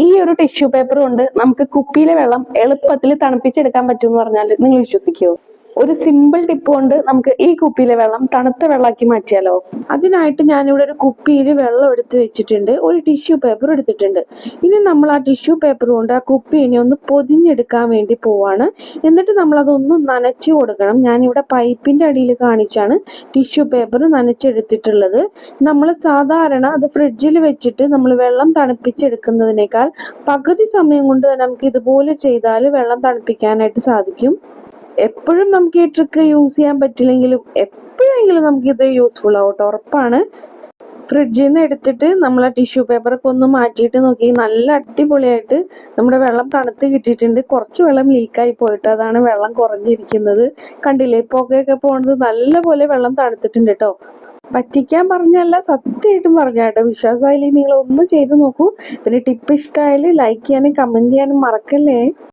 ഈ ഒരു tissue paper കൊണ്ട് നമുക്ക് കുപ്പിയിലെ വെള്ളം എളുപ്പത്തിൽ തണുപ്പിച്ചെടുക്കാൻ പറ്റും എന്ന് പറഞ്ഞാൽ നിങ്ങൾ വിശ്വസിക്കുമോ? ഒരു സിമ്പിൾ ടിപ്പ് കൊണ്ട് നമുക്ക് ഈ കുപ്പിയിലെ വെള്ളം തണുത്ത വെള്ളമാക്കി മാറ്റിയാലോ? അതിനായിട്ട് ഞാനിവിടെ ഒരു കുപ്പിയിൽ വെള്ളം എടുത്ത് വെച്ചിട്ടുണ്ട്, ഒരു ടിഷ്യൂ പേപ്പർ എടുത്തിട്ടുണ്ട്. ഇനി നമ്മൾ ആ ടിഷ്യൂ പേപ്പർ കൊണ്ട് ആ കുപ്പീനെ ഒന്ന് പൊതിഞ്ഞെടുക്കാൻ വേണ്ടി പോവാണ്. എന്നിട്ട് നമ്മൾ അതൊന്ന് നനച്ചു കൊടുക്കണം. ഞാനിവിടെ പൈപ്പിന്റെ അടിയിൽ കാണിച്ചാണ് ടിഷ്യൂ പേപ്പർ നനച്ചെടുത്തിട്ടുള്ളത്. നമ്മൾ സാധാരണ അത് ഫ്രിഡ്ജിൽ വെച്ചിട്ട് നമ്മൾ വെള്ളം തണുപ്പിച്ചെടുക്കുന്നതിനേക്കാൾ പകുതി സമയം കൊണ്ട് തന്നെ നമുക്ക് ഇതുപോലെ ചെയ്താൽ വെള്ളം തണുപ്പിക്കാനായിട്ട് സാധിക്കും. എപ്പോഴും നമുക്ക് ഈ ട്രിക്ക് യൂസ് ചെയ്യാൻ പറ്റില്ലെങ്കിലും എപ്പോഴെങ്കിലും നമുക്കിത് യൂസ്ഫുൾ ആവട്ടെ, ഉറപ്പാണ്. ഫ്രിഡ്ജിൽ നിന്ന് എടുത്തിട്ട് നമ്മൾ ആ ടിഷ്യൂ പേപ്പറൊക്കെ ഒന്ന് മാറ്റിയിട്ട് നോക്കി, നല്ല അടിപൊളിയായിട്ട് നമ്മുടെ വെള്ളം തണുത്ത് കിട്ടിയിട്ടുണ്ട്. കുറച്ച് വെള്ളം ലീക്കായി പോയിട്ട് അതാണ് വെള്ളം കുറഞ്ഞിരിക്കുന്നത്. കണ്ടില്ലേ, പുകയൊക്കെ പോണത് നല്ലപോലെ വെള്ളം തണുത്തിട്ടുണ്ട് കേട്ടോ. പറ്റിക്കാൻ പറഞ്ഞല്ല, സത്യമായിട്ടും പറഞ്ഞാട്ടോ. വിശ്വാസമായില്ലെങ്കിൽ നിങ്ങൾ ഒന്ന് ചെയ്ത് നോക്കൂ. പിന്നെ ടിപ്പ് ഇഷ്ടമായാൽ ലൈക്ക് ചെയ്യാനും കമന്റ് ചെയ്യാനും മറക്കല്ലേ.